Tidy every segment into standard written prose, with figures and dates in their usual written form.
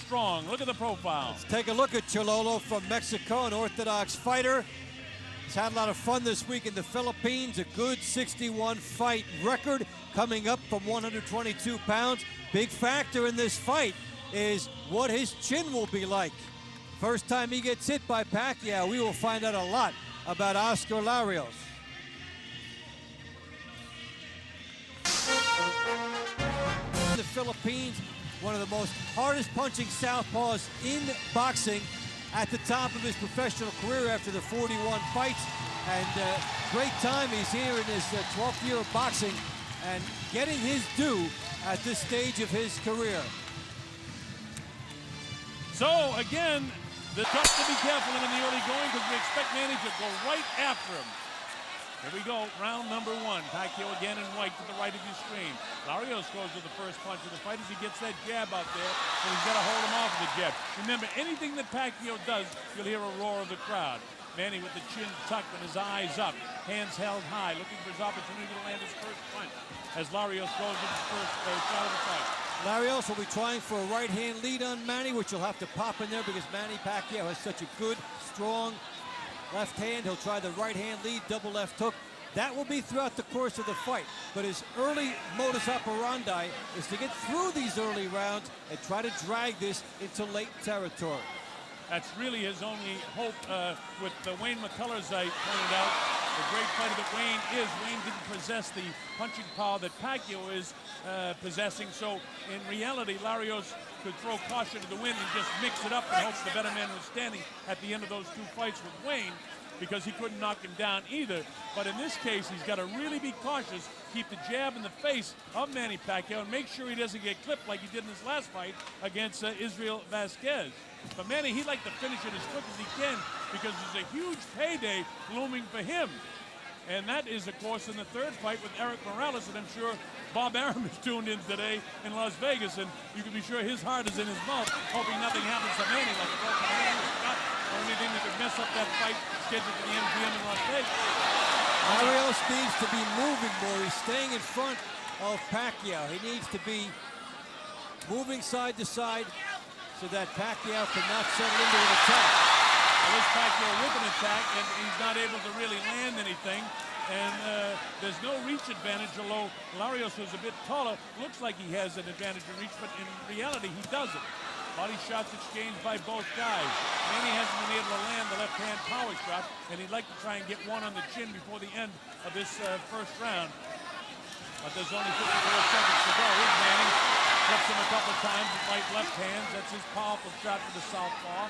strong. Look at the profile. Let's take a look at Chololo from Mexico, an orthodox fighter. He's had a lot of fun this week in the Philippines. A good 61 fight record, coming up from 122 pounds. Big factor in this fight is what his chin will be like. First time he gets hit by Pacquiao, we will find out a lot about Oscar Larios. The Philippines, one of the most hardest punching southpaws in boxing, at the top of his professional career after the 41 fights. And great time he's here in his 12th year of boxing and getting his due at this stage of his career. So again, the tough to be careful in the early going because we expect Manny to go right after him. Here we go, round number one. Pacquiao again in white to the right of your screen. Larios goes with the first punch of the fight as he gets that jab out there, and he's got to hold him off with the jab. Remember, anything that Pacquiao does, you'll hear a roar of the crowd. Manny with the chin tucked and his eyes up, hands held high, looking for his opportunity to land his first punch as Larios goes with the first shot of the fight. Larios will be trying for a right-hand lead on Manny, which will have to pop in there because Manny Pacquiao has such a good, strong left hand. He'll try the right-hand lead, double left hook. That will be throughout the course of the fight. But his early modus operandi is to get through these early rounds and try to drag this into late territory. That's really his only hope with Wayne McCullers, I pointed out. The great fighter that Wayne is. Wayne didn't possess the punching power that Pacquiao is possessing. So in reality, Larios could throw caution to the wind and just mix it up and hope the better man was standing at the end of those two fights with Wayne, because he couldn't knock him down either. But in this case, he's got to really be cautious, keep the jab in the face of Manny Pacquiao, and make sure he doesn't get clipped like he did in his last fight against Israel Vasquez. But Manny, he'd like to finish it as quick as he can because there's a huge payday looming for him. And that is, of course, in the third fight with Eric Morales, and I'm sure Bob Arum is tuned in today in Las Vegas, and you can be sure his heart is in his mouth, hoping nothing happens to Manny like a broken hand or cut or anything that could mess up that fight scheduled for the MGM in Las Vegas. Larios needs to be moving more. He's staying in front of Pacquiao. He needs to be moving side to side so that Pacquiao cannot settle into an attack. Well, this Pacquiao with an attack, and he's not able to really land anything. And there's no reach advantage, although Larios, who's a bit taller, looks like he has an advantage in reach, but in reality, he doesn't. Body shots exchanged by both guys. Manny hasn't been able to land the left-hand power shot, and he'd like to try and get one on the chin before the end of this first round. But there's only 54 seconds to go. Here's Manny. Flips him a couple of times with right left hands. That's his powerful shot to the southpaw.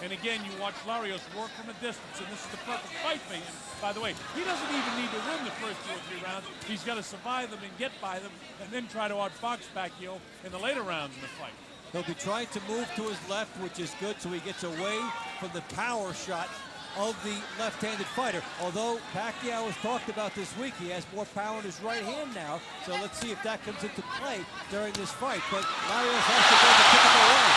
And again, you watch Larios work from a distance, and this is the perfect fight for him. By the way, he doesn't even need to win the first 2 or 3 rounds. He's got to survive them and get by them, and then try to outbox Pacquiao in the later rounds in the fight. He'll be trying to move to his left, which is good, so he gets away from the power shot of the left-handed fighter. Although Pacquiao has talked about this week, he has more power in his right hand now, so let's see if that comes into play during this fight. But Larios has to go the typical way.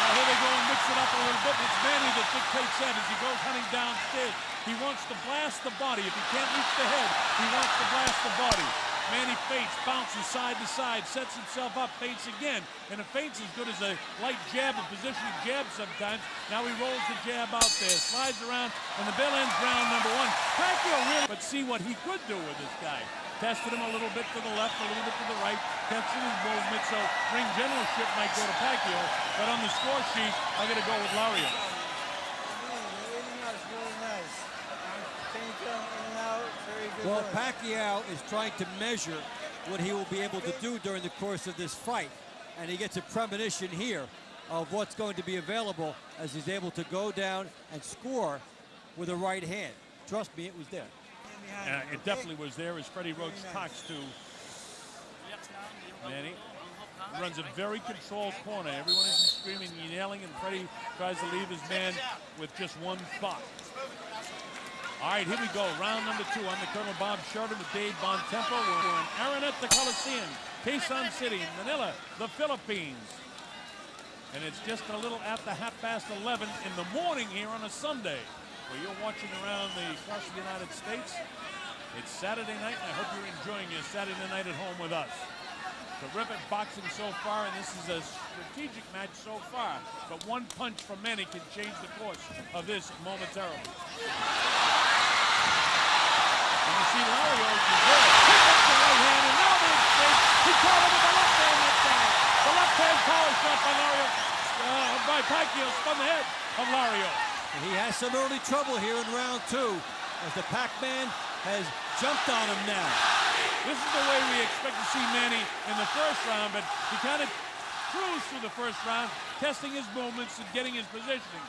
Now here they go and mix it up a little bit. It's Manny that dictates that as he goes hunting downstairs. He wants to blast the body. If he can't reach the head, he wants to blast the body. Manny feints, bounces side to side, sets himself up, feints again. And a feint's as good as a light jab, a positioning jab sometimes. Now he rolls the jab out there, slides around, and the bell ends round number one. Pacquiao really, but see what he could do with this guy. Tested him a little bit to the left, a little bit to the right, tested his movement, so ring generalship might go to Pacquiao, but on the score sheet, I gotta go with Larios. Really nice. Very good. Well, Pacquiao is trying to measure what he will be able to do during the course of this fight, and he gets a premonition here of what's going to be available as he's able to go down and score with a right hand. Trust me, it was there. It definitely was there as Freddie Roach talks to Manny. Runs a very controlled corner. Everyone isn't screaming and yelling, and Freddie tries to leave his man with just one thought. All right, here we go. Round number 2. I'm the Colonel Bob Sheridan with Dave Bontempo. We're in Araneta Coliseum, Quezon City, Manila, the Philippines. And it's just a little after 11:30 in the morning here on a Sunday. Where you're watching around across the United States. It's Saturday night, and I hope you're enjoying your Saturday night at home with us. Terrific boxing so far, and this is a strategic match so far. But one punch from Manny can change the course of this momentarily. And you see Larios is there. Pick up the right hand, and now the exchange. He caught him with the left hand that time. The left hand power shot by Larios, by Pacquiao, spun the head of Larios. And he has some early trouble here in round 2 as the Pacman has jumped on him now. This is the way we expect to see Manny in the first round, but he kind of cruised through the first round, testing his movements and getting his positioning.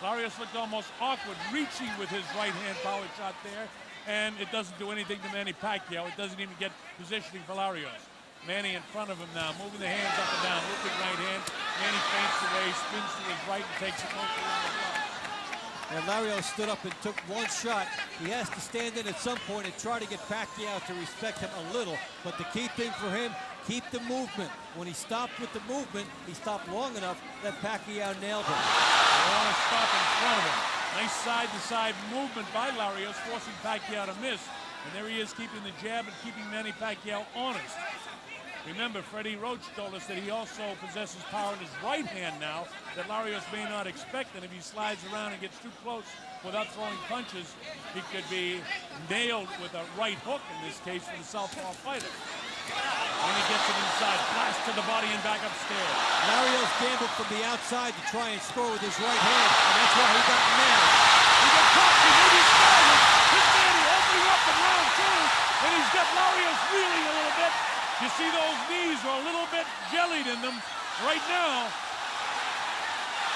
Larios looked almost awkward, reaching with his right hand power shot there, and it doesn't do anything to Manny Pacquiao. It doesn't even get positioning for Larios. Manny in front of him now, moving the hands up and down, looping right hand. Manny feints away, spins to his right, and takes it mostly in the glove. And Larios stood up and took one shot. He has to stand in at some point and try to get Pacquiao to respect him a little. But the key thing for him, keep the movement. When he stopped with the movement, he stopped long enough that Pacquiao nailed him. They want to stop in front of him. Nice side-to-side movement by Larios, forcing Pacquiao to miss. And there he is, keeping the jab and keeping Manny Pacquiao honest. Remember, Freddie Roach told us that he also possesses power in his right hand now that Larios may not expect, and if he slides around and gets too close without throwing punches, he could be nailed with a right hook, in this case, for the southpaw fighter. And he gets it inside, blast to the body and back upstairs. Larios gambled from the outside to try and score with his right hand, and that's why he got nailed. He got caught, he maybe started. This Manny opening up in round 2, and he's got Larios reeling a little bit. You see those knees are a little bit jellied in them right now.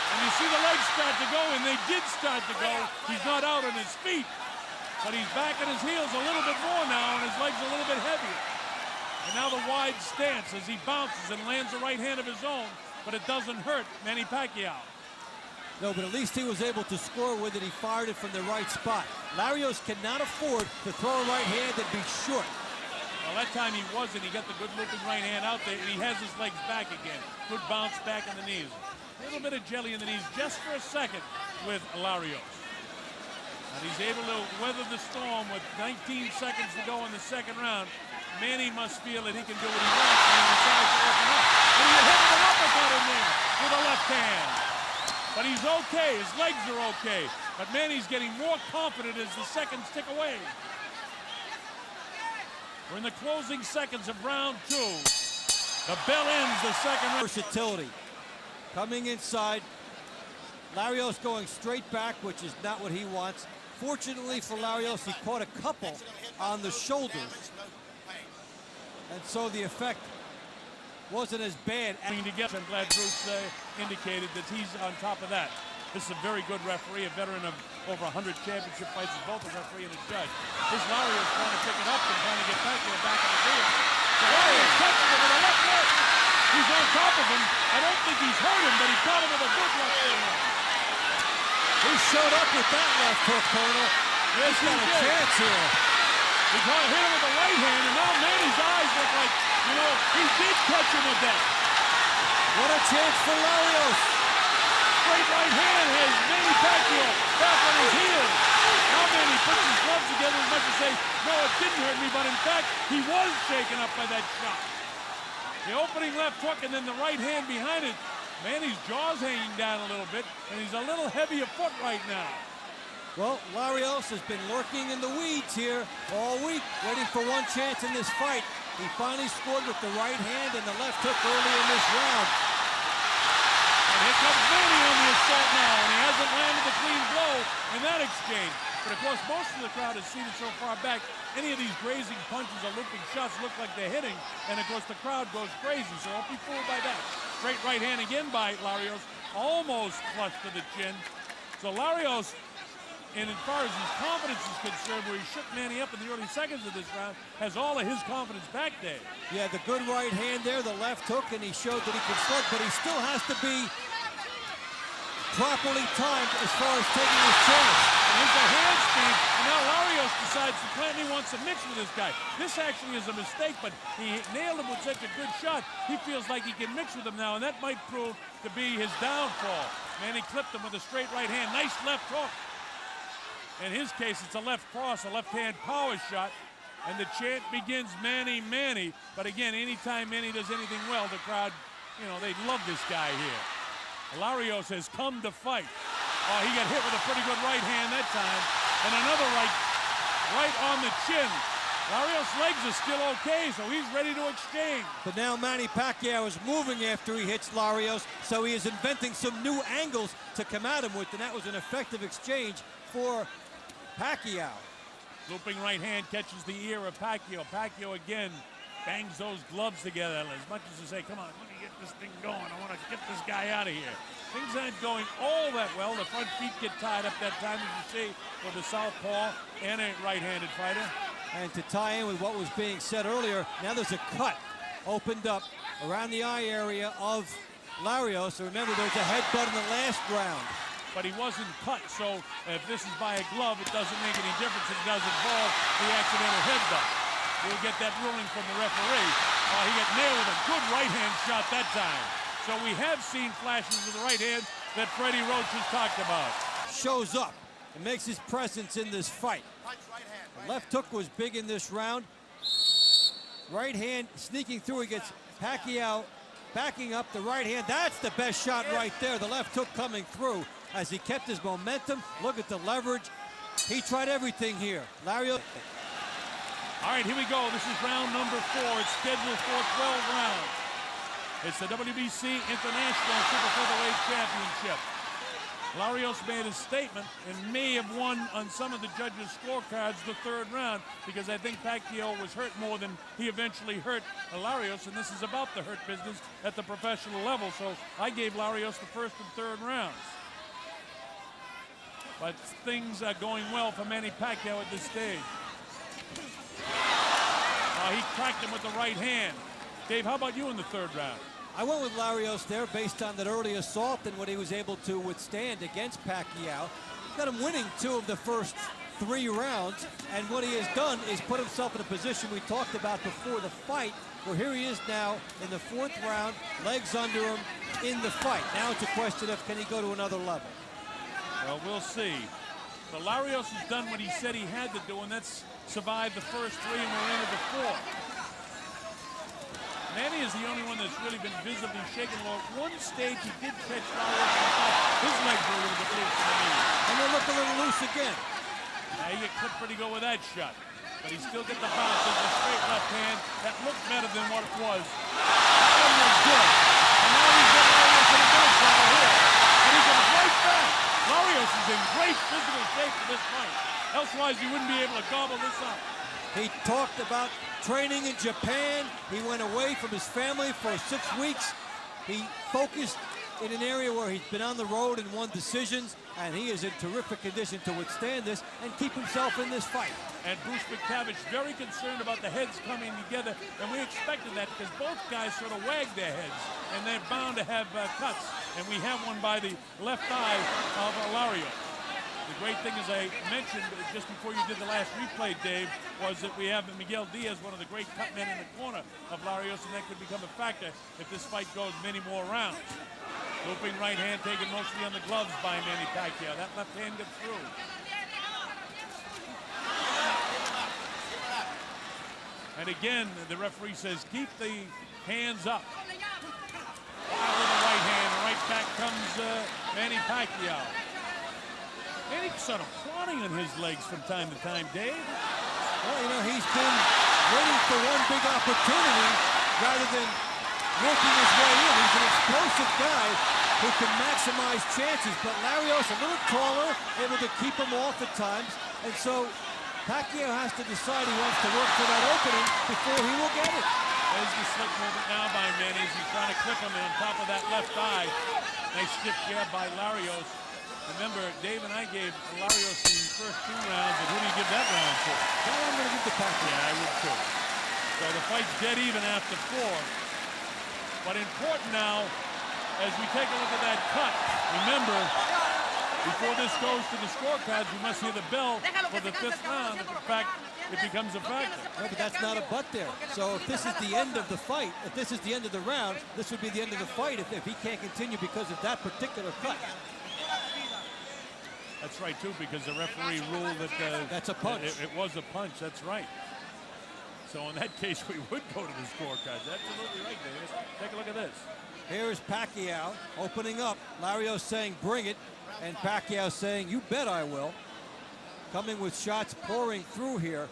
And you see the legs start to go, and they did start to go. He's not out on his feet, but he's back on his heels a little bit more now, and his legs a little bit heavier. And now the wide stance as he bounces and lands a right hand of his own, but it doesn't hurt Manny Pacquiao. No, but at least he was able to score with it. He fired it from the right spot. Larios cannot afford to throw a right hand and be short. Well, that time he wasn't. He got the good looking right hand out there, and he has his legs back again. Good bounce back in the knees. A little bit of jelly in the knees just for a second with Larios. And he's able to weather the storm with 19 seconds to go in the second round. Manny must feel that he can do what he wants, and he decides to open up. And he hit an uppercut in there with a left hand. But he's okay. His legs are okay. But Manny's getting more confident as the seconds tick away. We're in the closing seconds of round 2. The bell ends the second round. Versatility. Coming inside. Larios going straight back, which is not what he wants. Fortunately for Larios, he caught a couple on the shoulders. And so the effect wasn't as bad. I'm glad Bruce indicated that he's on top of that. This is a very good referee, a veteran of over 100 championship fights, both a referee and a judge. This Larios trying to pick it up and trying to get Pacquiao back in the game. So Larios catches him with a left hook. He's on top of him. I don't think he's hurt him, but he caught him with a good left hook. He showed up with that left hook, Colonel. Yes, he's got a chance here. He hit him with the right hand, and now Manny's eyes look like, you know, he did catch him with that. What a chance for Larios. Straight right hand has Manny Pacquiao back on his heels. Now Manny puts his gloves together as much as say, no, it didn't hurt me, but in fact, he was shaken up by that shot. The opening left hook and then the right hand behind it. Manny's jaw's hanging down a little bit, and he's a little heavy of foot right now. Well, Larios has been lurking in the weeds here all week, waiting for one chance in this fight. He finally scored with the right hand and the left hook early in this round. And here comes Manny on the assault now, and he hasn't landed a clean blow in that exchange. But of course, most of the crowd has seen it so far back. Any of these grazing punches or looping shots look like they're hitting, and of course the crowd goes crazy, so don't be fooled by that. Straight right hand again by Larios, almost flush to the chin. So Larios, and as far as his confidence is concerned, where he shook Manny up in the early seconds of this round, has all of his confidence back there. Yeah, the good right hand there, the left hook, and he showed that he can slug, but he still has to be properly timed as far as taking his chance. And here's the hand speed, and now Larios decides to plant, he wants to mix with this guy. This actually is a mistake, but he nailed him with such a good shot, he feels like he can mix with him now, and that might prove to be his downfall. Manny clipped him with a straight right hand, nice left hook. In his case, it's a left cross, a left-hand power shot. And the chant begins, Manny, Manny. But again, anytime Manny does anything well, the crowd, you know, they love this guy here. Larios has come to fight. Oh, he got hit with a pretty good right hand that time. And another right on the chin. Larios' legs are still okay, so he's ready to exchange. But now Manny Pacquiao is moving after he hits Larios, so he is inventing some new angles to come at him with, and that was an effective exchange for Pacquiao. Looping right hand catches the ear of Pacquiao. Pacquiao again bangs those gloves together as much as to say, come on, let me get this thing going. I want to get this guy out of here. Things aren't going all that well. The front feet get tied up that time, as you see, with a southpaw and a right-handed fighter. And to tie in with what was being said earlier, now there's a cut opened up around the eye area of Larios. So remember, there's a headbutt in the last round. But he wasn't cut, so if this is by a glove, it doesn't make any difference. It does involve the accidental headbutt. We'll get that ruling from the referee. He got nailed with a good right-hand shot that time. So we have seen flashes of the right hand that Freddie Roach has talked about. Shows up and makes his presence in this fight. The left hook was big in this round. Right hand sneaking through. He gets Pacquiao backing up the right hand. That's the best shot right there. The left hook coming through as he kept his momentum. Look at the leverage. He tried everything here. Larios. All right, here we go. This is round number 4. It's scheduled for 12 rounds. It's the WBC International Super Featherweight Championship. Larios made a statement and may have won on some of the judges' scorecards the 3rd round because I think Pacquiao was hurt more than he eventually hurt Larios, and this is about the hurt business at the professional level. So I gave Larios the 1st and 3rd rounds. But things are going well for Manny Pacquiao at this stage. He cracked him with the right hand. Dave, how about you in the 3rd round? I went with Larios there based on that early assault and what he was able to withstand against Pacquiao. Got him winning 2 of the first 3 rounds, and what he has done is put himself in a position we talked about before the fight, where here he is now in the 4th round, legs under him in the fight. Now it's a question of can he go to another level? Well, we'll see. But Larios has done what he said he had to do, and that's survive the first 3 and we're into the 4th. Manny is the only one that's really been visibly shaken low. At one stage, he did catch Larios. His legs were a little bit loose in the knee. And they look a little loose again. Now, he got clipped pretty good with that shot. But he still get the bounce with a straight left hand. That looked better than what it was. That one was good. And now he's got Larios in a bounce right here. And he comes right back. Larios is in great physical shape for this fight. Elsewise, he wouldn't be able to gobble this up. He talked about training in Japan. He went away from his family for 6 weeks. He focused in an area where he's been on the road and won decisions, and he is in terrific condition to withstand this and keep himself in this fight. And Bruce McTavish very concerned about the heads coming together, and we expected that because both guys sort of wagged their heads, and they're bound to have cuts. And we have one by the left eye of Larios. The great thing, as I mentioned just before you did the last replay, Dave, was that we have Miguel Diaz, one of the great cut men in the corner of Larios, and that could become a factor if this fight goes many more rounds. Looping right hand taken mostly on the gloves by Manny Pacquiao. That left hand gets through. And again, the referee says, keep the hands up. Out with the right hand, right back comes Manny Pacquiao. Manny sort of prodding on his legs from time to time, Dave. Well, you know, he's been waiting for one big opportunity rather than working his way in. He's an explosive guy who can maximize chances, but Larios a little taller, able to keep him off at times, and so Pacquiao has to decide he wants to work for that opening before he will get it. There's the slip movement now by Manny as he's trying to clip him on top of that left eye. Nice stiff jab by Larios. Remember, Dave and I gave Larios the first 2 rounds, and who do you give that round to? That I'm going to give to Pacquiao. Yeah, I would too. So the fight's dead even after 4. But important now, as we take a look at that cut, remember, before this goes to the scorecards, you must hear the bell for the 5th round. In fact, it becomes a factor. No, but that's not a but there. So if this is the end of the fight, if this is the end of the round, this would be the end of the fight if he can't continue because of that particular cut. That's right, too, because the referee ruled that that's a punch. It was a punch, that's right. So in that case, we would go to the scorecards. Absolutely right, Davis. Take a look at this. Here's Pacquiao opening up. Larios saying, bring it. And Pacquiao saying, you bet I will. Coming with shots pouring through here.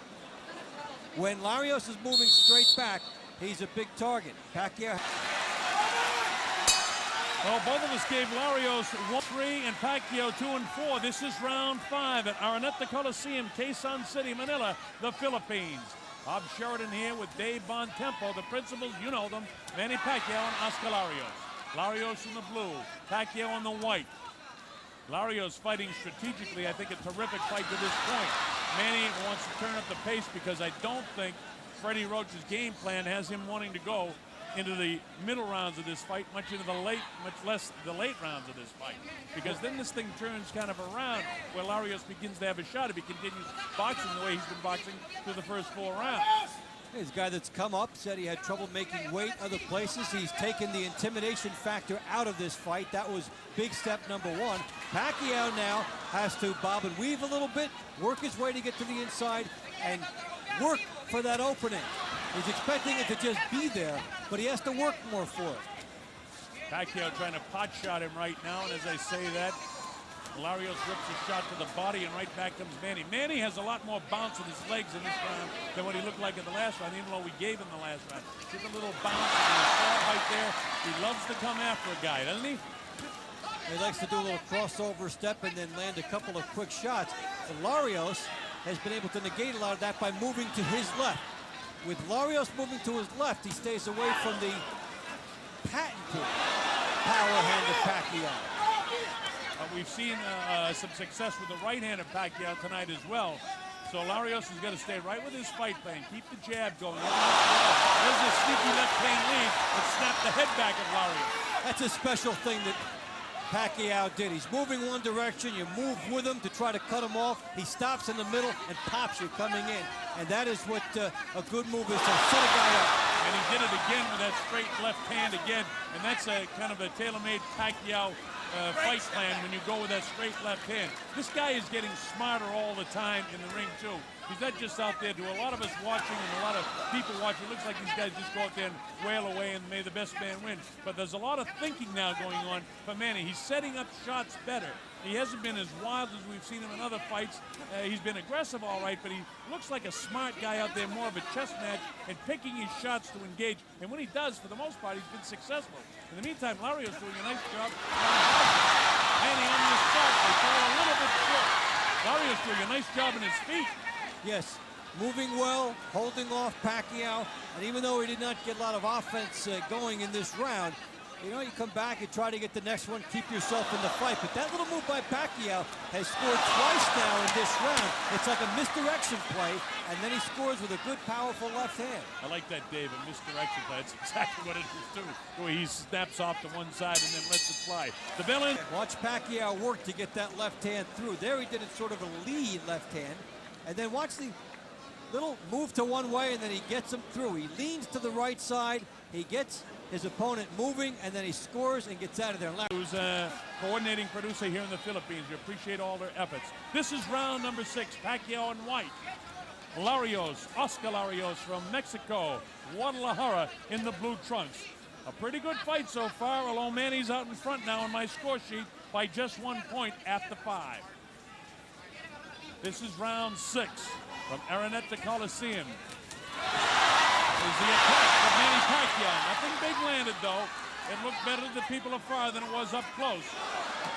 When Larios is moving straight back, he's a big target. Pacquiao. Well, both of us gave Larios 1-3 and Pacquiao 2 and 4. This is round 5 at Araneta Coliseum, Quezon City, Manila, the Philippines. Bob Sheridan here with Dave Bontempo. The principals, you know them, Manny Pacquiao and Oscar Larios. Larios in the blue, Pacquiao in the white. Larios fighting strategically, I think a terrific fight to this point. Manny wants to turn up the pace because I don't think Freddie Roach's game plan has him wanting to go into the middle rounds of this fight, much less the late rounds of this fight. Because then this thing turns kind of around where Larios begins to have a shot if he continues boxing the way he's been boxing through the first 4 rounds. He's a guy that's come up, said he had trouble making weight other places. He's taken the intimidation factor out of this fight. That was big step number 1. Pacquiao now has to bob and weave a little bit, work his way to get to the inside, and work for that opening. He's expecting it to just be there, but he has to work more for it. Pacquiao trying to pot shot him right now, and as I say that, Larios rips a shot to the body, and right back comes Manny. Manny has a lot more bounce in his legs in this round than what he looked like in the last round, even though we gave him the last round. Just a little bounce in his jaw right there. He loves to come after a guy, doesn't he? He likes to do a little crossover step and then land a couple of quick shots. And Larios has been able to negate a lot of that by moving to his left. With Larios moving to his left, he stays away from the patented power hand of Pacquiao. We've seen some success with the right hand of Pacquiao tonight as well. So Larios has got to stay right with his fight plan. Keep the jab going. There's a sneaky left hand lead that snapped the head back of Larios. That's a special thing that Pacquiao did. He's moving one direction, you move with him to try to cut him off. He stops in the middle and pops you coming in. And that is what a good move is, to set a guy up. And he did it again with that straight left hand again. And that's a kind of a tailor-made Pacquiao fight plan when you go with that straight left hand. This guy is getting smarter all the time in the ring too. He's not just out there. To a lot of us watching and a lot of people watching, it looks like these guys just go out there and wail away and may the best man win. But there's a lot of thinking now going on for Manny. He's setting up shots better. He hasn't been as wild as we've seen him in other fights. He's been aggressive all right, but he looks like a smart guy out there, more of a chess match and picking his shots to engage. And when he does, for the most part, he's been successful. In the meantime, Larios doing a nice job. Manny on the start, they fall a little bit short. Larios doing a nice job in his feet. Yes, moving well, holding off Pacquiao, and even though he did not get a lot of offense going in this round, you know, you come back and try to get the next one, keep yourself in the fight. But that little move by Pacquiao has scored twice now in this round. It's like a misdirection play, and then he scores with a good, powerful left hand. I like that, Dave, a misdirection play. That's exactly what it is, too. The way he snaps off to one side and then lets it fly. The villain. Watch Pacquiao work to get that left hand through. There he did it sort of a lead left hand. And then watch the little move to one way, and then he gets him through. He leans to the right side. He gets his opponent moving, and then he scores and gets out of there. Who's a coordinating producer here in the Philippines. We appreciate all their efforts. This is round number 6. Pacquiao in white. Larios, Oscar Larios from Mexico. Guadalajara in the blue trunks. A pretty good fight so far, although Manny's out in front now on my score sheet by just 1 point after 5. This is round 6 from Araneta Coliseum. Is the attack from Manny Pacquiao. Nothing big landed, though. It looked better to the people afar than it was up close.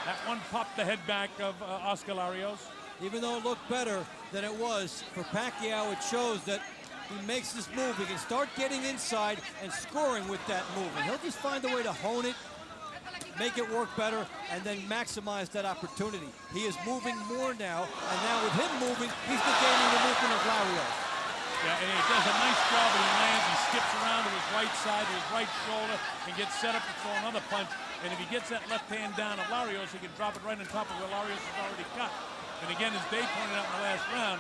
That one popped the head back of Oscar Larios. Even though it looked better than it was for Pacquiao, it shows that he makes this move. He can start getting inside and scoring with that move. And he'll just find a way to hone it, make it work better, and then maximize that opportunity. He is moving more now, and now with him moving, he's negating the movement of Larios. Yeah, and he does a nice job when he lands. He skips around to his right side, to his right shoulder, and gets set up to throw another punch. And if he gets that left hand down of Larios, he can drop it right on top of where Larios is already cut. And again, as Dave pointed out in the last round,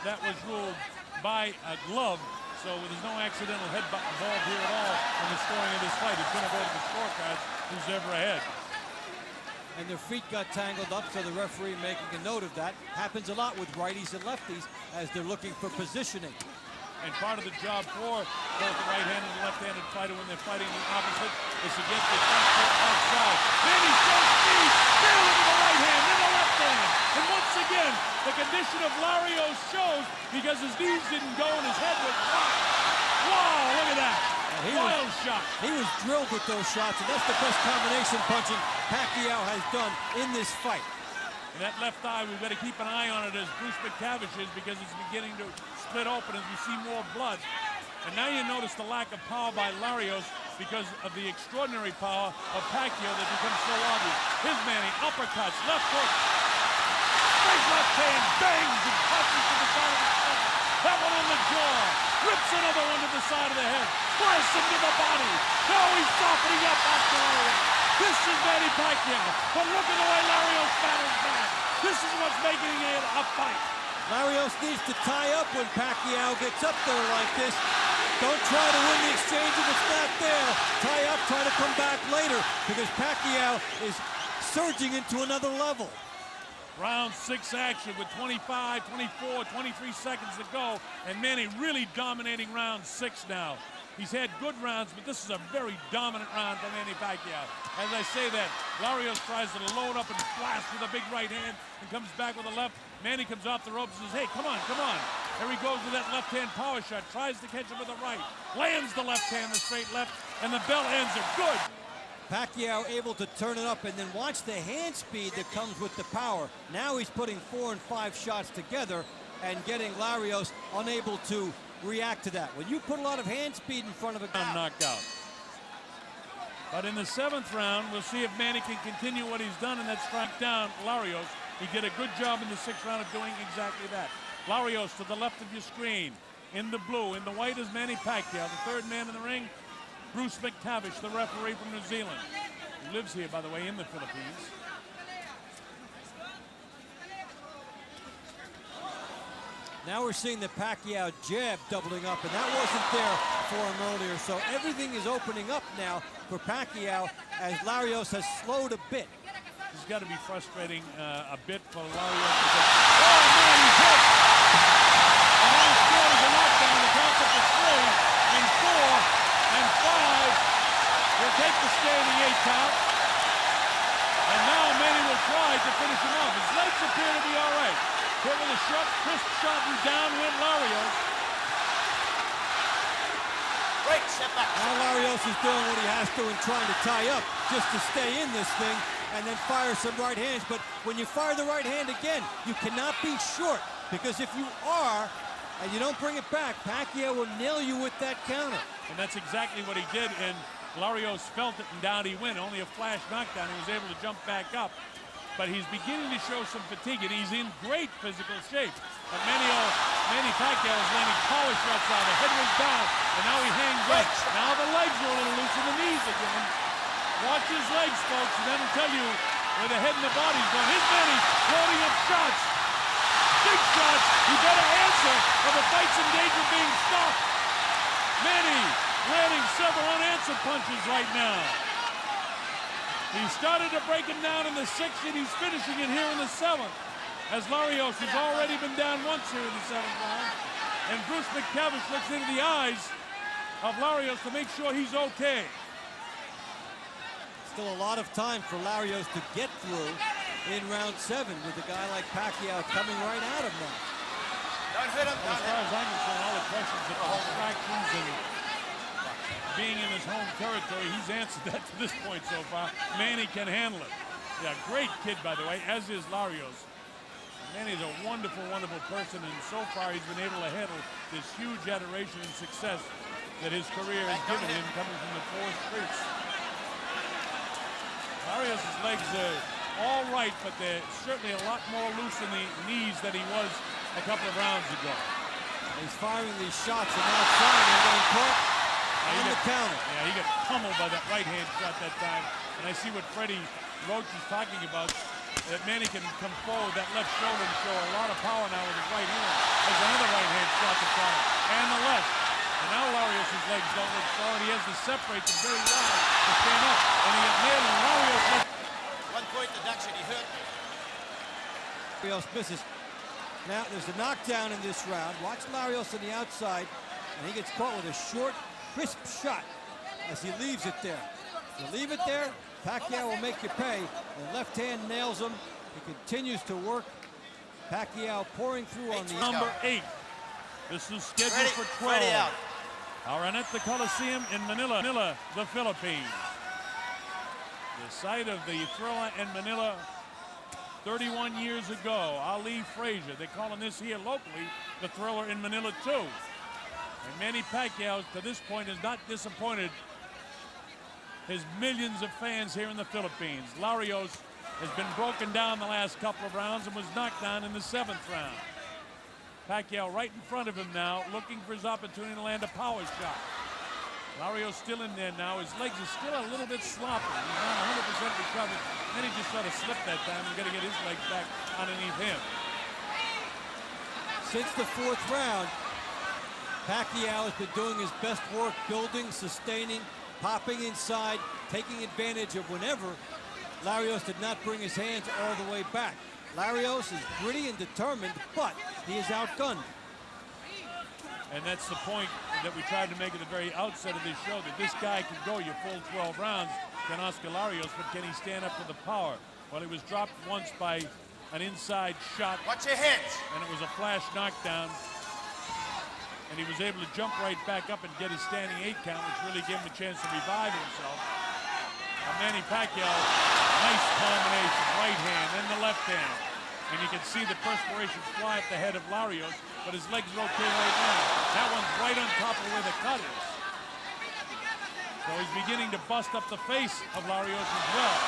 that was ruled by a glove. So there's no accidental headbutt involved here at all in the scoring of this fight. It's going to go to the scorecards. Who's ever ahead? And their feet got tangled up, so the referee making a note of that. Happens a lot with righties and lefties as they're looking for positioning. And part of the job for both the right-handed and left-handed fighter when they're fighting the opposite is to get the front foot outside. Manny shows speed, nailed it with the right hand, then the left hand. And once again, the condition of Larios shows because his knees didn't go and his head was rocked. Wow, look at that. Wild shot. He was drilled with those shots, and that's the best combination punching Pacquiao has done in this fight. And that left eye, we've got to keep an eye on it as Bruce McTavish is because it's beginning to split open as we see more blood. And now you notice the lack of power by Larios because of the extraordinary power of Pacquiao that becomes so obvious. Here's Manny, uppercuts, left hook, straight left hand, bangs and punches to the side of the head. That one on the jaw, rips another one to the side of the head, blasts him to the body. Now he's softening up after Larios. This is Manny Pacquiao, but look at the way Larios battles back. This is what's making it a fight. Larios needs to tie up when Pacquiao gets up there like this. Don't try to win the exchange if it's not there. Tie up, try to come back later because Pacquiao is surging into another level. Round 6 action with 25, 24, 23 seconds to go, and Manny really dominating round 6 now. He's had good rounds, but this is a very dominant round for Manny Pacquiao. As I say that, Larios tries to load up and blast with a big right hand and comes back with a left. Manny comes off the ropes and says, hey, come on, come on. There he goes with that left-hand power shot, tries to catch him with the right, lands the left hand, the straight left, and the bell ends are good. Pacquiao able to turn it up, and then watch the hand speed that comes with the power. Now he's putting 4 and 5 shots together and getting Larios unable to react to that. When you put a lot of hand speed in front of a guy, knocked out. But in the 7th round, we'll see if Manny can continue what he's done, and that's strike down Larios. He did a good job in the 6th round of doing exactly that. Larios to the left of your screen. In the blue, in the white is Manny Pacquiao, the 3rd man in the ring. Bruce McTavish, the referee from New Zealand. He lives here, by the way, in the Philippines. now we're seeing the Pacquiao jab doubling up, and that wasn't there for him earlier. So everything is opening up now for Pacquiao as Larios has slowed a bit. This has got to be frustrating a bit for Larios because, oh man, he's hit! And now he's scored as a knockdown. The count's up to 3 and 4 and 5. He'll take the stay in the 8th count. And now Manny will try to finish him off. His legs appear to be all right. Hit with a shot, crisp shot, and down went Larios. Break, step back. Now Larios is doing what he has to and trying to tie up just to stay in this thing and then fire some right hands. But when you fire the right hand again, you cannot be short, because if you are and you don't bring it back, Pacquiao will nail you with that counter. And that's exactly what he did, and Larios felt it, and down he went. Only a flash knockdown. He was able to jump back up. But he's beginning to show some fatigue, and he's in great physical shape. But Manny Pacquiao is landing power shots out. The head was down, and now he hangs up. Now the legs are a little loose in the knees again. Watch his legs, folks, and that'll tell you where the head and the body's going. Here's Manny loading up shots. Big shots. He better answer, or the fight's in danger of being stopped. Manny landing several unanswered punches right now. He started to break him down in the 6th, and he's finishing it here in the 7th. As Larios has already been down once here in the 7th round. And Bruce McTavish looks into the eyes of Larios to make sure he's okay. Still a lot of time for Larios to get through in round 7 with a guy like Pacquiao coming right at him now. Don't hit him, Well, as far as I'm concerned, all the questions of distractions and being in his home territory, he's answered that to this point so far. Manny can handle it. Yeah, great kid, by the way, as is Larios. Manny's a wonderful, wonderful person, and so far he's been able to handle this huge adoration and success that his career has given him coming from the 4 streets. Larios' legs are all right, but they're certainly a lot more loose in the knees than he was a couple of rounds ago. He's firing these shots and now trying and getting caught on the counter. Yeah, he got pummeled by that right-hand shot that time. And I see what Freddie Roach is talking about, that Manny can come forward that left shoulder and show a lot of power now with his right hand. There's another right-hand shot to try, and the left. And now Larios' legs don't look strong, and he has to separate them very wide to stand up. And he got nailed, and Larios left. 1 point deduction, he hurt. Larios misses. Now there's a knockdown in this round. Watch Larios on the outside and he gets caught with a short, crisp shot as he leaves it there. You leave it there, Pacquiao will make you pay. The left hand nails him. He continues to work. Pacquiao pouring through on the Number 8. This is scheduled Ready, for 12. ready out. Araneta Coliseum in Manila, the Philippines. The site of the Thriller in Manila 31 years ago. Ali Frazier. They're calling this here locally the Thriller in Manila too. And Manny Pacquiao to this point has not disappointed his millions of fans here in the Philippines. Larios has been broken down the last couple of rounds and was knocked down in the 7th round. Pacquiao right in front of him now, looking for his opportunity to land a power shot. Larios still in there now. His legs are still a little bit sloppy. He's not 100% recovered. Then he just sort of slipped that time. He's got to get his legs back underneath him. Since the 4th round, Pacquiao has been doing his best work, building, sustaining, popping inside, taking advantage of whenever Larios did not bring his hands all the way back. Larios is gritty and determined, but he is outgunned. And that's the point that we tried to make at the very outset of this show, that this guy can go your full 12 rounds, can Oscar Larios, but can he stand up to the power? Well, he was dropped once by an inside shot. Watch your heads. And it was a flash knockdown. And he was able to jump right back up and get his standing 8 count, which really gave him a chance to revive himself. Manny Pacquiao, nice combination, right hand, then the left hand. And you can see the perspiration fly up the head of Larios, but his legs are okay right now. That one's right on top of where the cut is. So he's beginning to bust up the face of Larios as well.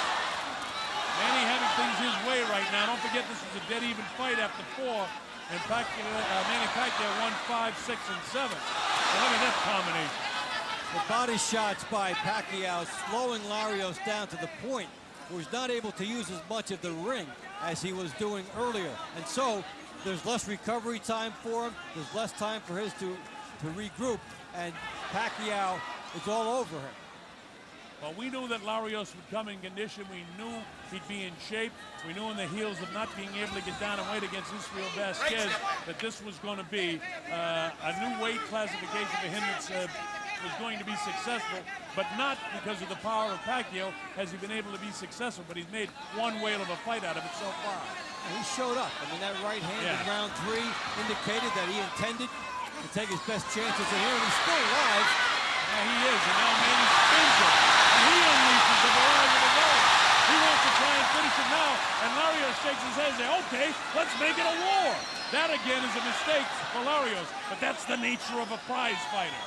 Manny having things his way right now. Don't forget this is a dead even fight after 4. And Manny Pacquiao won 5, 6, and 7. And look at that combination. The body shots by Pacquiao slowing Larios down to the point where he's not able to use as much of the ring as he was doing earlier. And so there's less recovery time for him. There's less time for his to regroup. And Pacquiao is all over him. Well, we knew that Larios would come in condition. We knew he'd be in shape. We knew in the heels of not being able to get down and weight against Israel Vasquez that this was going to be a new weight classification for him that was going to be successful, but not because of the power of Pacquiao has he been able to be successful, but he's made one whale of a fight out of it so far. And he showed up. I mean, that right hand in round 3 indicated that he intended to take his best chances in here, and he's still alive. Yeah, he is, and now Manny spins him, and he unleashes the barrage of the goal. He wants to try and finish it now, and Larios shakes his head and says, okay, let's make it a war. That, again, is a mistake for Larios, but that's the nature of a prize fighter.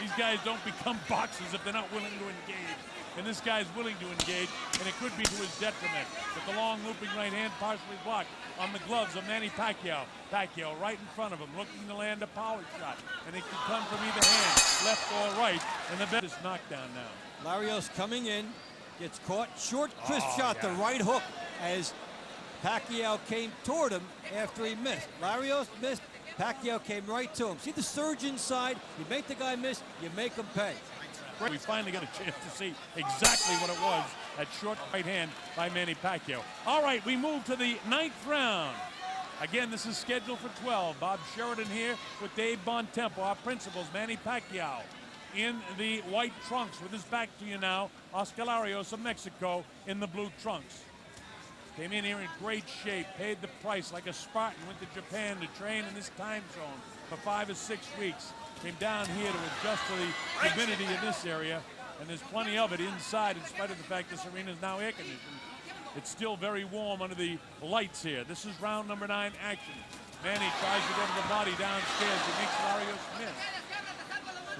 These guys don't become boxers if they're not willing to engage. And this guy's willing to engage, and it could be to his detriment. But the long looping right hand partially blocked on the gloves of Manny Pacquiao. Pacquiao right in front of him, looking to land a power shot. And it can come from either hand, left or right. And the best is knockdown now. Larios coming in, gets caught. Short, crisp shot, the right hook as Pacquiao came toward him after he missed. Larios missed. Pacquiao came right to him. See the surge inside? You make the guy miss, you make him pay. We finally got a chance to see exactly what it was, that short right hand by Manny Pacquiao. All right, we move to the 9th round. Again, this is scheduled for 12. Bob Sheridan here with Dave Bontempo, our principals. Manny Pacquiao in the white trunks with his back to you now. Oscar Larios of Mexico in the blue trunks. Came in here in great shape, paid the price like a Spartan, went to Japan to train in this time zone for 5 or 6 weeks. Came down here to adjust to the humidity in this area, and there's plenty of it inside in spite of the fact this arena is now air conditioned. It's still very warm under the lights here. This is round number 9 action. Manny tries to go to the body downstairs. He makes Larios miss.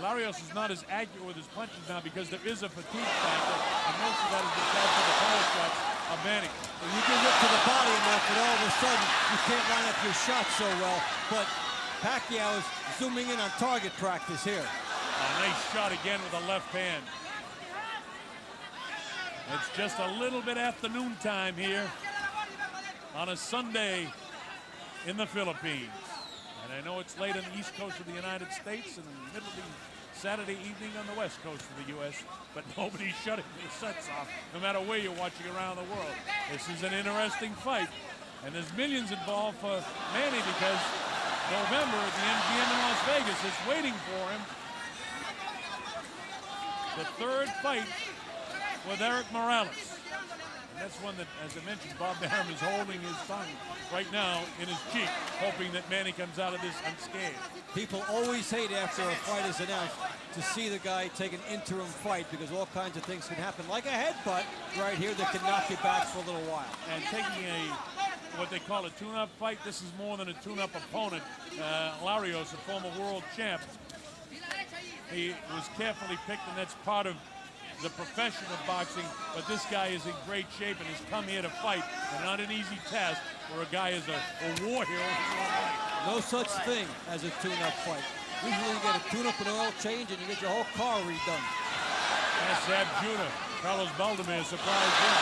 Larios is not as accurate with his punches now because there is a fatigue factor, and most of that is because of the power shots of Manny. And you can look to the body enough, but all of a sudden you can't line up your shots so well. But Pacquiao is zooming in on target practice here. A nice shot again with a left hand. It's just a little bit afternoon time here on a Sunday in the Philippines. And I know it's late on the east coast of the United States and middle of the Saturday evening on the west coast of the U.S., but nobody's shutting their sets off, no matter where you're watching around the world. This is an interesting fight, and there's millions involved for Manny because November at the MGM in Las Vegas is waiting for him. The third fight with Eric Morales. And that's one that, as I mentioned, Bob Arum is holding his tongue right now in his cheek, hoping that Manny comes out of this unscathed. People always hate after a fight is announced to see the guy take an interim fight because all kinds of things can happen, like a headbutt right here that can knock you back for a little while. And taking what they call a tune-up fight, this is more than a tune-up opponent. Larios, a former world champ, he was carefully picked, and that's part of the profession of boxing, but this guy is in great shape and has come here to fight, and not an easy task for a guy as a war hero. No such thing as a tune-up fight. Usually you get a tune-up and oil change and you get your whole car redone. That's Ab Judah. Carlos Baldomir surprised him.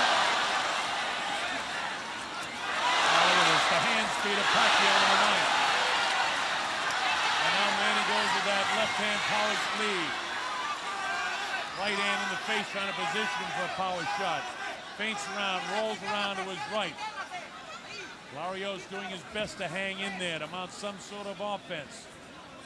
Now look at this, the hand speed of Pacquiao in the ninth. And now Manny goes with that left-hand polished lead. Right hand in the face, trying to position him for a power shot. Feints around, rolls around to his right. Larios doing his best to hang in there, to mount some sort of offense.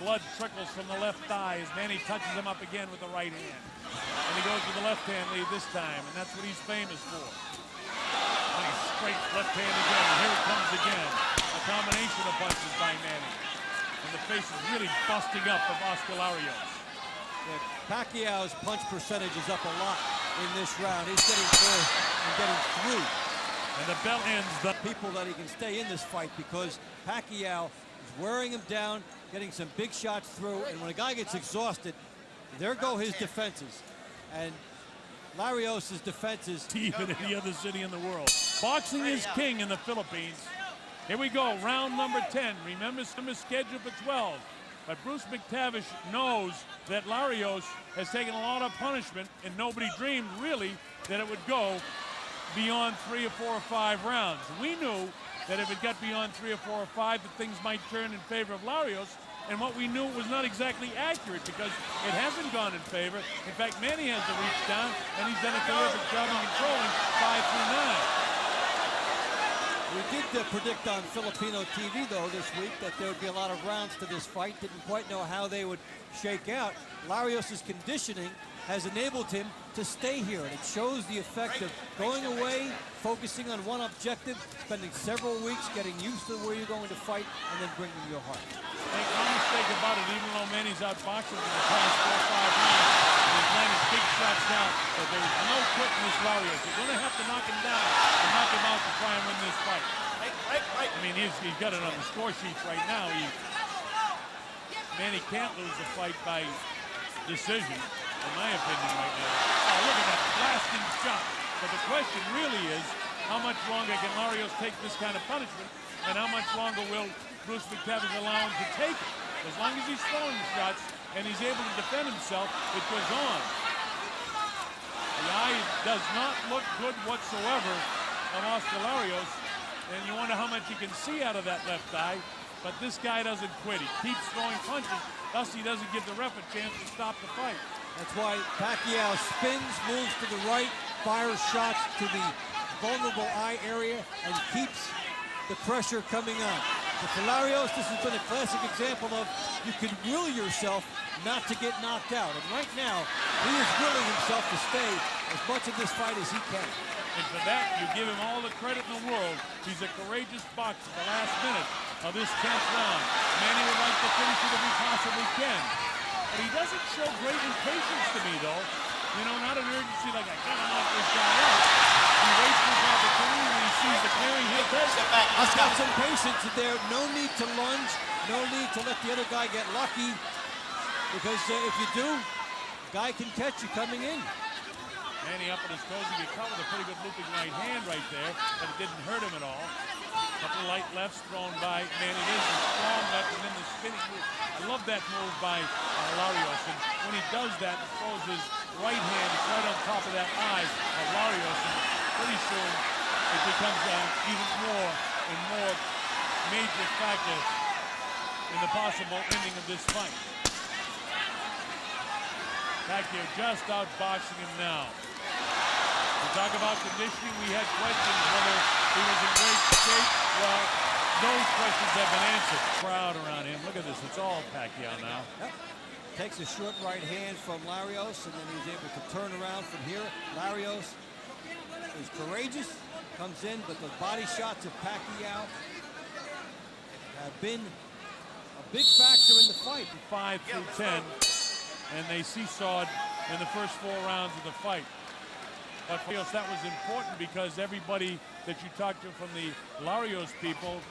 Blood trickles from the left thigh as Manny touches him up again with the right hand. And he goes with the left hand lead this time, and that's what he's famous for. Nice straight left hand again, and here it comes again. A combination of punches by Manny. And the face is really busting up of Oscar Larios. Yeah, Pacquiao's punch percentage is up a lot in this round. He's getting close and getting through. And the bell ends the people that he can stay in this fight because Pacquiao is wearing him down, getting some big shots through, and when a guy gets exhausted, there go his defenses. And Larios' defenses even in the other city in the world. Boxing is king in the Philippines. Here we go, round number 10. Remember, some is scheduled for 12. But Bruce McTavish knows that Larios has taken a lot of punishment, and nobody dreamed, really, that it would go beyond 3 or 4 or 5 rounds. We knew that if it got beyond 3 or 4 or 5, that things might turn in favor of Larios, and what we knew was not exactly accurate because it hasn't gone in favor. In fact, Manny has to reach down, and he's done a terrific job in controlling 5 through 9. We did predict on Filipino TV, though, this week that there would be a lot of rounds to this fight. Didn't quite know how they would shake out. Larios' conditioning has enabled him to stay here, and it shows the effect of going away, focusing on one objective, spending several weeks getting used to where you're going to fight, and then bringing your heart. Make no mistake about it, even though Manny's outboxing for the past 4 or 5 rounds, and he's landing big shots now, but there's no quitting this Larios. You're going to have to knock him down and knock him out to try and win this fight. Right. I mean, he's got it on the score sheets right now. Manny can't lose the fight by decision, in my opinion, right now. Oh, look at that blasting shot. But the question really is, how much longer can Larios take this kind of punishment, and how much longer will Bruce McTavish allow him to take it? As long as he's throwing the shots and he's able to defend himself, it goes on. The eye does not look good whatsoever on Oscar Larios, and you wonder how much you can see out of that left eye, but this guy doesn't quit. He keeps throwing punches, thus he doesn't give the ref a chance to stop the fight. That's why Pacquiao spins, moves to the right, fires shots to the vulnerable eye area, and keeps the pressure coming on. So for Larios, this has been a classic example of you can will yourself not to get knocked out. And right now, he is willing himself to stay as much of this fight as he can. And for that, you give him all the credit in the world. He's a courageous boxer at the last minute of this 10th round. Manny would like to finish it if he possibly can. But he doesn't show great impatience to me, though. You know, not an urgency like, I gotta knock this guy out. He waits for his opportunity when he sees the clearing, he'll take it. He's got some patience there. No need to lunge. No need to let the other guy get lucky. Because if you do, the guy can catch you coming in. Manny up on his toes. He got caught with a pretty good looping right hand right there, but it didn't hurt him at all. A couple of light lefts thrown by Manny. There's the strong left and then the spinning move. I love that move by Larios. And when he does that, he throws his right hand right on top of that eye of Larios. And pretty soon it becomes even more and more major factor in the possible ending of this fight. Pacquiao just outboxing him now. We talk about conditioning. We had questions whether he was in great shape. Well, those questions have been answered. Crowd around him. Look at this. It's all Pacquiao now. Yep. Takes a short right hand from Larios, and then he's able to turn around from here. Larios is courageous, comes in, but the body shots of Pacquiao have been a big factor in the fight. 5 through 10, and they seesawed in the first 4 rounds of the fight. But that was important because everybody that you talked to from the Larios people,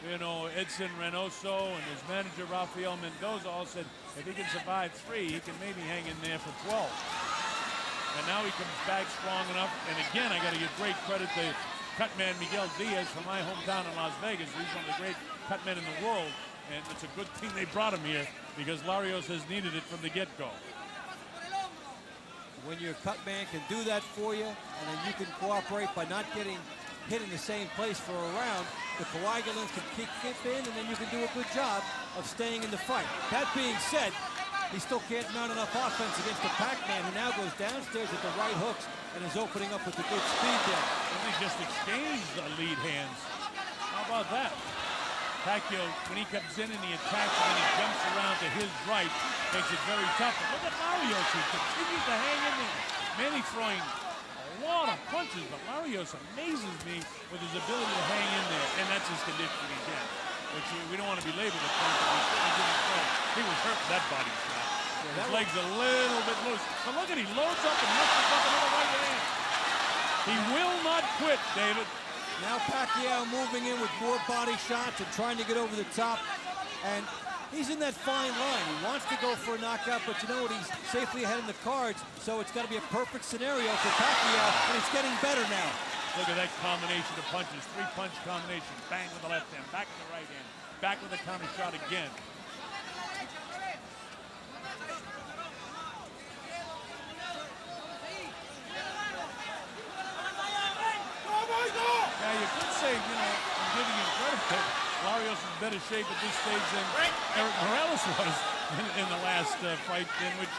you know, Edson Reynoso and his manager Rafael Mendoza all said if he can survive 3, he can maybe hang in there for 12. And now he comes back strong enough. And again, I got to give great credit to cutman Miguel Diaz from my hometown in Las Vegas. He's one of the great cutmen in the world. And it's a good thing they brought him here because Larios has needed it from the get-go. When your cut man can do that for you, and then you can cooperate by not getting hit in the same place for a round, the coagulants can kick in, and then you can do a good job of staying in the fight. That being said, he still can't mount enough offense against the Pacman, who now goes downstairs at the right hooks and is opening up with the good speed there. And they just exchanged the lead hands. How about that? Pacquiao, when he comes in and he attacks and then he jumps around to his right, makes it very tough. But look at Larios, who continues to hang in there. Manny throwing a lot of punches, but Larios amazes me with his ability to hang in there. And that's his conditioning again. Which we don't want to be labeled a punch, but he certainly didn't throw. He was hurt with that body shot. His legs a little bit loose. But look at, he loads up and muscles up another right hand. He will not quit, David. Now Pacquiao moving in with more body shots and trying to get over the top. And he's in that fine line. He wants to go for a knockout, but you know what? He's safely ahead in the cards, so it's got to be a perfect scenario for Pacquiao, and it's getting better now. Look at that combination of punches. 3-punch combination. Bang with the left hand, back with the right hand, back with the counter shot again. Now you could say, you know, I'm giving him credit that Larios is in better shape at this stage than Eric Morales was in the last fight in which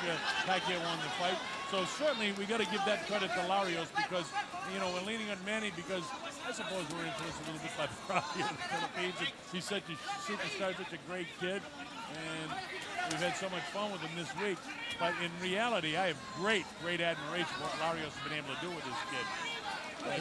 Pacquiao won the fight. So certainly we got to give that credit to Larios because, you know, we're leaning on Manny because I suppose we're influenced a little bit by the crowd here in the Philippines. And he's such a superstar, such a great kid, and we've had so much fun with him this week. But in reality, I have great admiration for what Larios has been able to do with this kid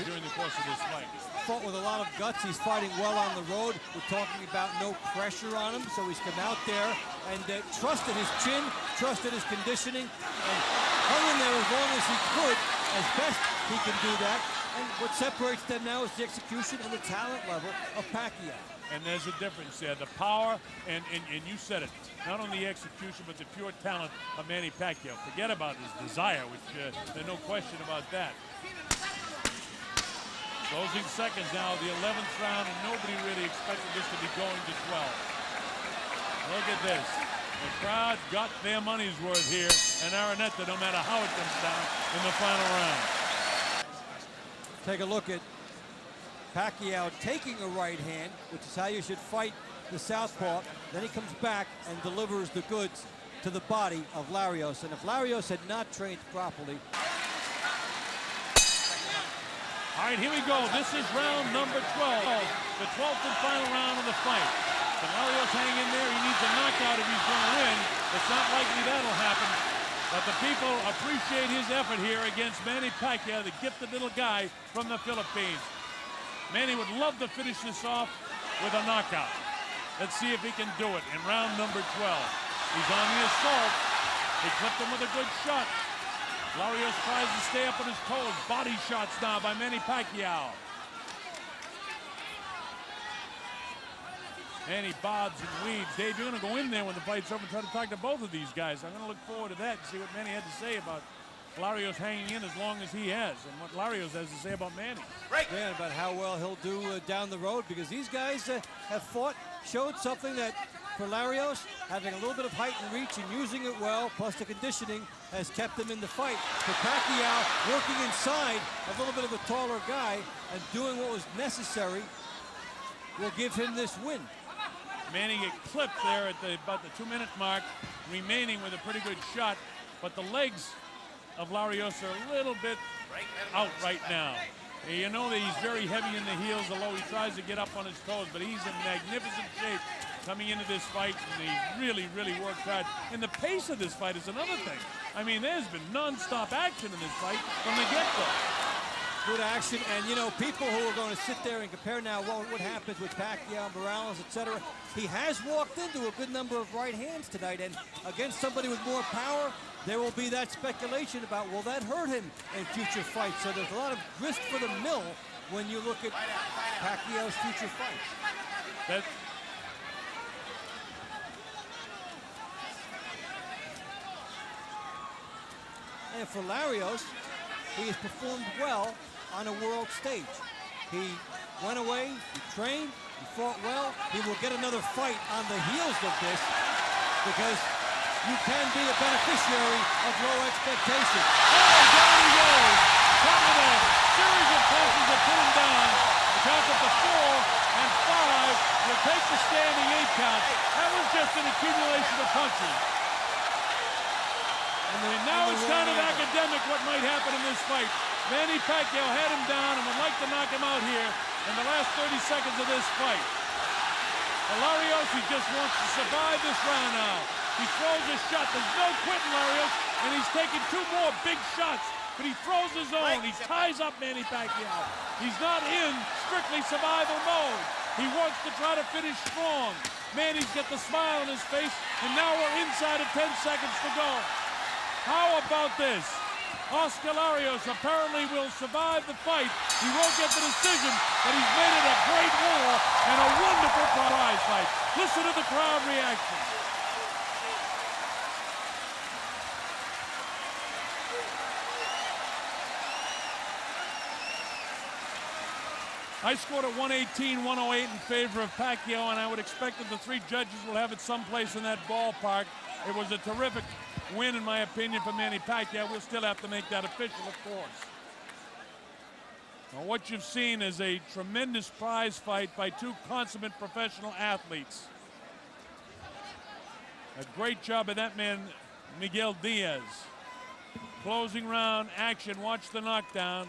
during the course of this fight. Fought with a lot of guts. He's fighting well on the road. We're talking about no pressure on him, so he's come out there and trusted his chin, trusted his conditioning, and hung in there as long as he could, as best he can do that. And what separates them now is the execution and the talent level of Pacquiao. And there's a difference there. The power, and you said it, not only the execution, but the pure talent of Manny Pacquiao. Forget about his desire, which there's no question about that. Closing seconds now, the 11th round, and nobody really expected this to be going to 12. Look at this. The crowd got their money's worth here in Araneta, no matter how it comes down in the final round. Take a look at Pacquiao taking a right hand, which is how you should fight the southpaw. Then he comes back and delivers the goods to the body of Larios. And if Larios had not trained properly... All right, here we go. This is round number 12, the 12th and final round of the fight. Can Larios hang in there? He needs a knockout if he's going to win. It's not likely that'll happen. But the people appreciate his effort here against Manny Pacquiao, the gifted little guy from the Philippines. Manny would love to finish this off with a knockout. Let's see if he can do it in round number 12. He's on the assault. He clipped him with a good shot. Larios tries to stay up on his toes. Body shots now by Manny Pacquiao. Manny bobs and weaves. Dave, you're going to go in there when the fight's over and try to talk to both of these guys. I'm going to look forward to that and see what Manny had to say about Larios hanging in as long as he has and what Larios has to say about Manny. Yeah, about how well he'll do down the road, because these guys have fought, showed something that for Larios, having a little bit of height and reach and using it well, plus the conditioning, has kept him in the fight. For Pacquiao, working inside a little bit of a taller guy and doing what was necessary will give him this win. Manny get clipped there at about the 2-minute mark, remaining with a pretty good shot, but the legs of Larios are a little bit out right now. You know that he's very heavy in the heels, although he tries to get up on his toes, but he's in magnificent shape coming into this fight, and he really, really worked hard. And the pace of this fight is another thing. I mean, there's been non-stop action in this fight from the get-go. Good action, and you know, people who are going to sit there and compare now what happens with Pacquiao, Morales, etc. He has walked into a good number of right hands tonight, and against somebody with more power, there will be that speculation about, will that hurt him in future fights? So there's a lot of grist for the mill when you look at Pacquiao's future fights. And for Larios, he has performed well on a world stage. He went away, he trained, he fought well. He will get another fight on the heels of this because you can be a beneficiary of low expectations. Oh, down he goes. Caught with a series of punches that put him down. The count up to 4 and 5 will take the standing 8 count. That was just an accumulation of punches. And now it's kind of academic what might happen in this fight. Manny Pacquiao had him down and would like to knock him out here in the last 30 seconds of this fight. Larios, he just wants to survive this round now. He throws a shot. There's no quitting Larios, and he's taking 2 more big shots, but he throws his own. He ties up Manny Pacquiao. He's not in strictly survival mode. He wants to try to finish strong. Manny's got the smile on his face, and now we're inside of 10 seconds to go. How about this? Oscar Larios apparently will survive the fight. He won't get the decision, but he's made it a great war and a wonderful prize fight. Listen to the crowd reaction. I scored a 118-108 in favor of Pacquiao, and I would expect that the 3 judges will have it someplace in that ballpark. It was a terrific win, in my opinion, for Manny Pacquiao. We'll still have to make that official, of course. Now, what you've seen is a tremendous prize fight by 2 consummate professional athletes. A great job of that man, Miguel Diaz. Closing round action. Watch the knockdown.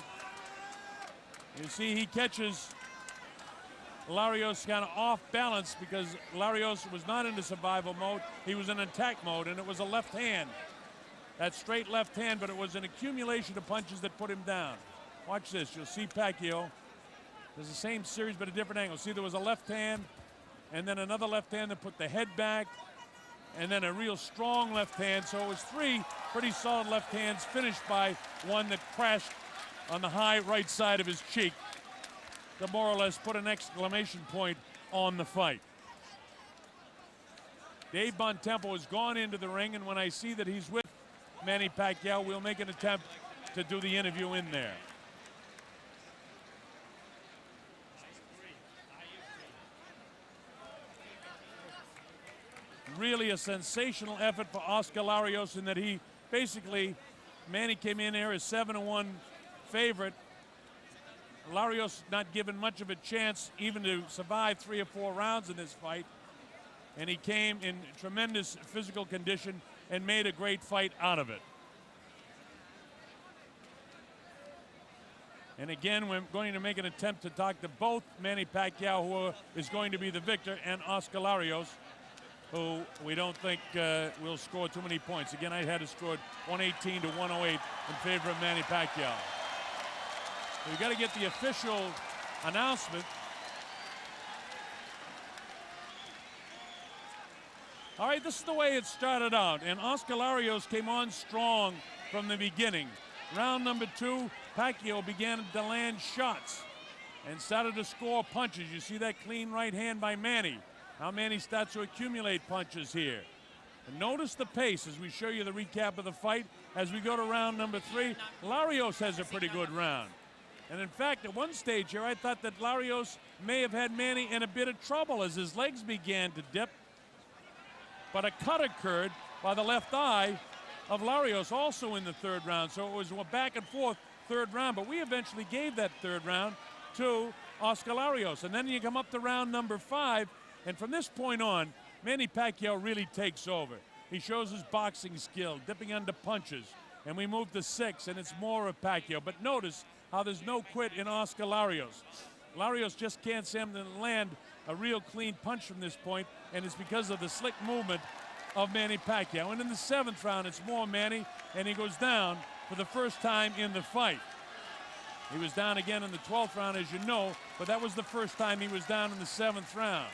You see, he catches Larios kind of off balance because Larios was not into survival mode. He was in attack mode, and it was a left hand. That straight left hand, but it was an accumulation of punches that put him down. Watch this. You'll see Pacquiao. There's the same series, but a different angle. See, there was a left hand, and then another left hand that put the head back, and then a real strong left hand. So it was 3 pretty solid left hands, finished by one that crashed on the high right side of his cheek to more or less put an exclamation point on the fight. Dave Bontempo has gone into the ring, and when I see that he's with Manny Pacquiao, we'll make an attempt to do the interview in there. Really a sensational effort for Oscar Larios in that he basically, Manny came in here as 7-1 favorite. Larios not given much of a chance even to survive 3 or 4 rounds in this fight. And he came in tremendous physical condition and made a great fight out of it. And again, we're going to make an attempt to talk to both Manny Pacquiao, who is going to be the victor, and Oscar Larios, who we don't think will score too many points. Again, I had it scored 118-108 in favor of Manny Pacquiao. We've got to get the official announcement. All right, this is the way it started out, and Oscar Larios came on strong from the beginning. Round number 2, Pacquiao began to land shots and started to score punches. You see that clean right hand by Manny. Now Manny starts to accumulate punches here. And notice the pace as we show you the recap of the fight. As we go to round number 3, Larios has a pretty good round. And in fact, at one stage here, I thought that Larios may have had Manny in a bit of trouble as his legs began to dip. But a cut occurred by the left eye of Larios also in the 3rd round. So it was a back and forth 3rd round. But we eventually gave that 3rd round to Oscar Larios. And then you come up to round number 5. And from this point on, Manny Pacquiao really takes over. He shows his boxing skill, dipping under punches. And we move to 6, and it's more of Pacquiao. But notice, how there's no quit in Oscar Larios. Larios just can't seem to land a real clean punch from this point, and it's because of the slick movement of Manny Pacquiao. And in the 7th round, it's more Manny, and he goes down for the first time in the fight. He was down again in the 12th round, as you know, but that was the first time he was down in the 7th round.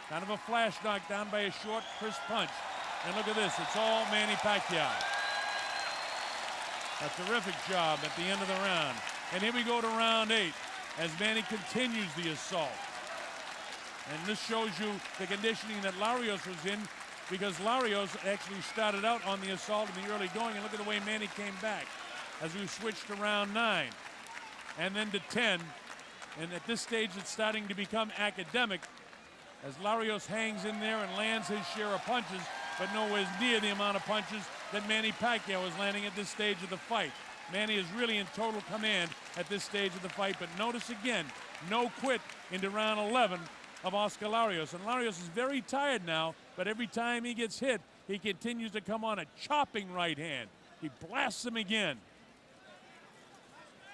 Kind of a flash knockdown by a short, crisp punch. And look at this, it's all Manny Pacquiao. A terrific job at the end of the round. And here we go to round 8 as Manny continues the assault. And this shows you the conditioning that Larios was in, because Larios actually started out on the assault in the early going, and look at the way Manny came back as we switched to round 9 and then to 10. And at this stage, it's starting to become academic as Larios hangs in there and lands his share of punches, but nowhere near the amount of punches that Manny Pacquiao is landing at this stage of the fight. Manny is really in total command at this stage of the fight, but notice again, no quit into round 11 of Oscar Larios. And Larios is very tired now, but every time he gets hit, he continues to come on a chopping right hand. He blasts him again.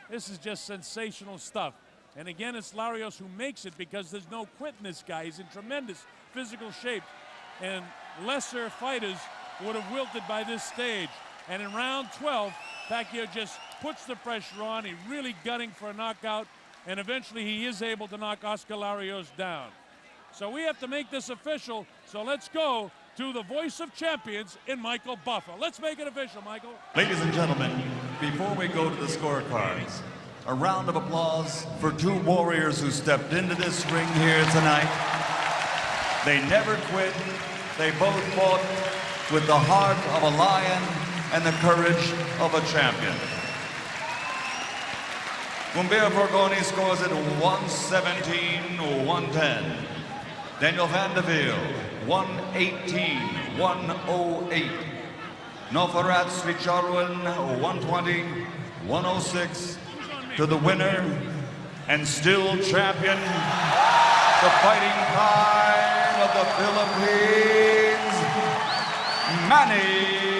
This is just sensational stuff. And again, it's Larios who makes it, because there's no quit in this guy. He's in tremendous physical shape. And lesser fighters would have wilted by this stage. And in round 12, Pacquiao just puts the pressure on. He's really gunning for a knockout. And eventually he is able to knock Oscar Larios down. So we have to make this official. So let's go to the voice of champions in Michael Buffer. Let's make it official, Michael. Ladies and gentlemen, before we go to the scorecards, a round of applause for 2 warriors who stepped into this ring here tonight. They never quit. They both fought with the heart of a lion and the courage of a champion. Humbert Borgoni scores it 117-110. Daniel Vandeville, 118-108. Nofarat Sricharuan, 120-106. To the winner and still champion, the Fighting Pride of the Philippines, Manny